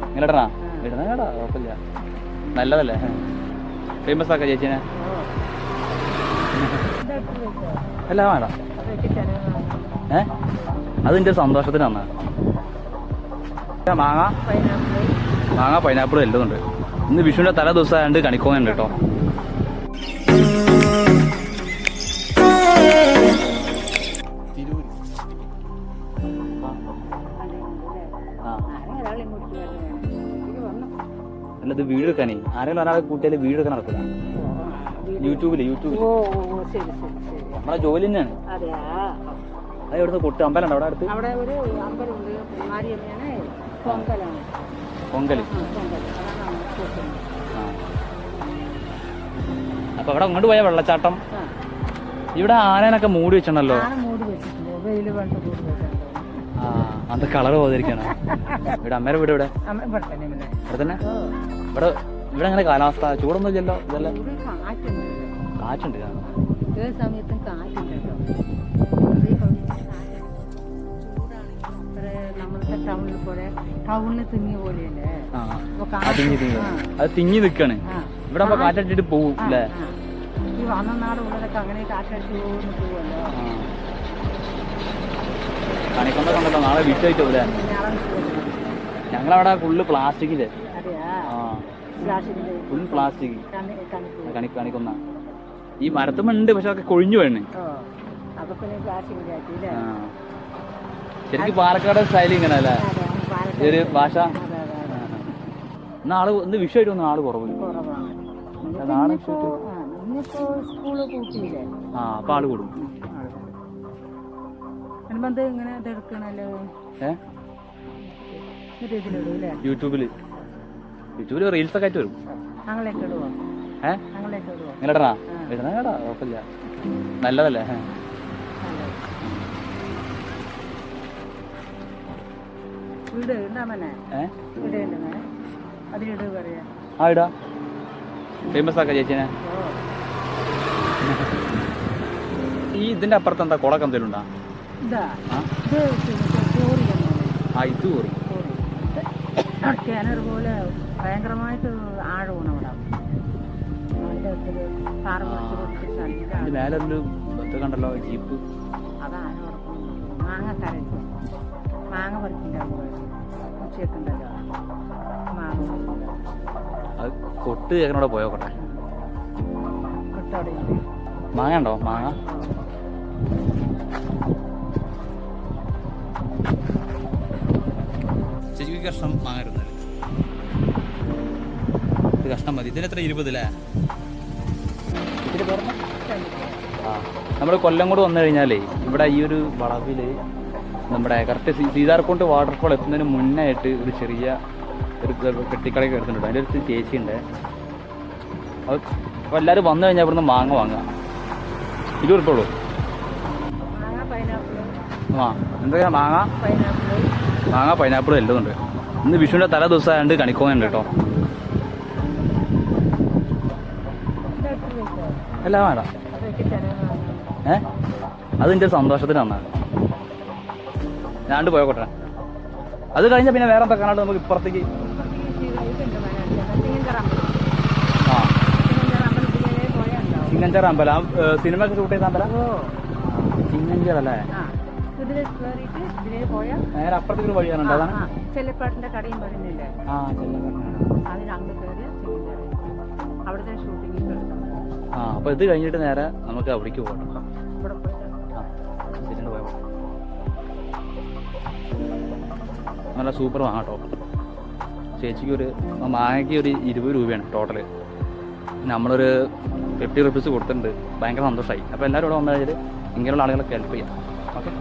ഇങ്ങനെടാ ഇടുന്ന കേടാ കുഴപ്പമില്ല, നല്ലതല്ലേ? ഫേമസ് ആക്കാം ചേച്ചീനെ. അല്ല വേണ്ട, അതിൻ്റെ സന്തോഷത്തിനാണ്. മാങ്ങ പൈനാപ്പിൾ എല്ലാം ഉണ്ട്. ഇന്ന് വിഷുവിൻ്റെ തലേ ദിവസം ആയതുകൊണ്ട് കണിക്കോന്നുണ്ട് കേട്ടോ. അല്ല, ഇത് വീട് വെക്കാനേ ആരെങ്കിലും ഒരാളെ കൂട്ടിയാൽ വീട് വെക്കാൻ നടക്കില്ല. യൂട്യൂബില് നമ്മളെ ജോലി തന്നെയാണ്. അത് എവിടുന്ന് കൊട്ട് അമ്പലം ഉണ്ട് അവിടെ അടുത്ത്? പൊങ്കല്. അപ്പൊ അവിടെ അങ്ങോട്ട് പോയ വെള്ളച്ചാട്ടം. ഇവിടെ ആനേനൊക്കെ മൂടി വെച്ചിട്ടുണ്ടല്ലോ. അത് കളർ പോകാതിരിക്കണം. ഇവിടെ അമ്മേടെ വീട് ഇവിടെ തന്നെ. ഇവിടെ ഇവിടെ അങ്ങനെ കാലാവസ്ഥ ചൂടൊന്നും ഇല്ലല്ലോ. ഇതെല്ലാം കാറ്റുണ്ട്. അത് തിങ്ങി നിക്കാണ്. ഇവിടെ അപ്പൊ കാറ്റടിച്ചിട്ട് പോവും അല്ലേ? കണിക്കൊണ്ട കണ്ടല്ലോ, നാളെ വിഷയമായിട്ട് പോലെ. ഞങ്ങളവിടെ ഫുള്ള് പ്ലാസ്റ്റിക്കിന്റെ, ഫുൾ പ്ലാസ്റ്റിക് കണിക്കൊന്ന. ഈ മരത്തുമുണ്ട്, പക്ഷെ അതൊക്കെ കൊഴിഞ്ഞു വേണേ. ശരിക്കും പാലക്കാട് സ്റ്റൈൽ ഇങ്ങനെ അല്ലേ ഒരു ഭാഷ? നാള് ഇന്ന് വിഷയമായിട്ട് വന്ന ആള് കുറവില്ല. നാളെ അപ്പൊ ആള് കൂടും. യൂട്യൂബില് റീൽസ് ഒക്കെ ആയിട്ട് വരും. ഇങ്ങനെടാ ഇടുന്ന കേടാ കുഴപ്പമില്ല, നല്ലതല്ലേ? ആ ഇടാ, ഫേമസ് ആക്കാം ചേച്ചീനെ. ഈ ഇതിന്റെ അപ്പുറത്ത് എന്താ കുളക്കം എന്തെങ്കിലും ഉണ്ടാ? ഇത് കിണർ പോലെ ഭയങ്കരമായിട്ട് ആഴമാണ് അവിടെ. മേലെ കണ്ടല്ലോ ജീപ്പ്. അതാണ് മാങ്ങക്കരയ്ക്ക് മാങ്ങ പറിക്കില്ല, ഉച്ചക്കുണ്ടല്ലോ മാങ്ങ. അത് കൊട്ട് കേക്കനോടെ പോയോട്ടെ. മാങ്ങ ഉണ്ടോ? മാങ്ങ ചേച്ചിക്ക് കഷ്ണം മാങ്ങ ഇരുന്നത്. ഇത് കഷ്ണം മതി. ഇതിനെത്ര 20 അല്ലേ? നമ്മൾ കൊല്ലം കൂടെ വന്നു കഴിഞ്ഞാലേ ഇവിടെ ഈ ഒരു വളവില് നമ്മുടെ കറക്റ്റ് സീതാർകുണ്ട് വാട്ടർഫോൾ എത്തുന്നതിന് മുന്നേ ആയിട്ട് ഒരു ചെറിയ ഒരു പെട്ടിക്കടയൊക്കെ എടുത്തിട്ടുണ്ട്. അതിൻ്റെ അടുത്ത് ചേച്ചിയുണ്ട്. അത് അപ്പോൾ എല്ലാവരും വന്നു കഴിഞ്ഞാൽ ഇവിടുന്ന് മാങ്ങ വാങ്ങുക. 20 ഉറുപ്പിക ഉള്ളൂ. എന്തൊക്കെയാ? മാങ്ങ പൈനാപ്പിൾ എല്ലാം ഉണ്ട്. ഇന്ന് വിഷുവിൻ്റെ തലേ ദിവസം ആയതുകൊണ്ട് കണിക്കോന്നുണ്ട് കേട്ടോ. അല്ല വേണ്ട, അതിൻ്റെ സന്തോഷത്തിനാണ്. ഞാണ്ട് പോയോട്ടെ. അത് കഴിഞ്ഞ പിന്നെ വേറെ എന്താ കാണാണ്ട് നമുക്ക് ഇപ്പുറത്തേക്ക് ചിങ്ങഞ്ചേറ അമ്പലം. സിനിമ ഒക്കെ ഷൂട്ട് ചെയ്ത അമ്പലം ചിങ്ങഞ്ചേറ അല്ലേ? നേരെ അപ്പുറത്തേക്ക് വഴിയാണുണ്ട്. അതാണ് ചെല്ലപ്പാട്ടിന്റെ കടയും പറയുന്നില്ലേ? അവിടുത്തെ ഷൂട്ടിംഗ്. അപ്പൊ ഇത് കഴിഞ്ഞിട്ട് നേരെ നമുക്ക് അവിടേക്ക് പോകണം. നല്ല സൂപ്പർ വാങ്ങാട്ടോ. ചേച്ചിക്ക് ഒരു മാങ്ങയ്ക്ക് ഒരു 20 രൂപയാണ് ടോട്ടല്. നമ്മളൊരു 50 റുപ്പീസ് കൊടുത്തിട്ടുണ്ട്. ഭയങ്കര സന്തോഷമായി. അപ്പോൾ എല്ലാവരും ഇവിടെ വന്നു കഴിഞ്ഞാൽ ഇങ്ങനെയുള്ള ആളുകളൊക്കെ ഹെൽപ്പ് ചെയ്യാം. ഓക്കെ.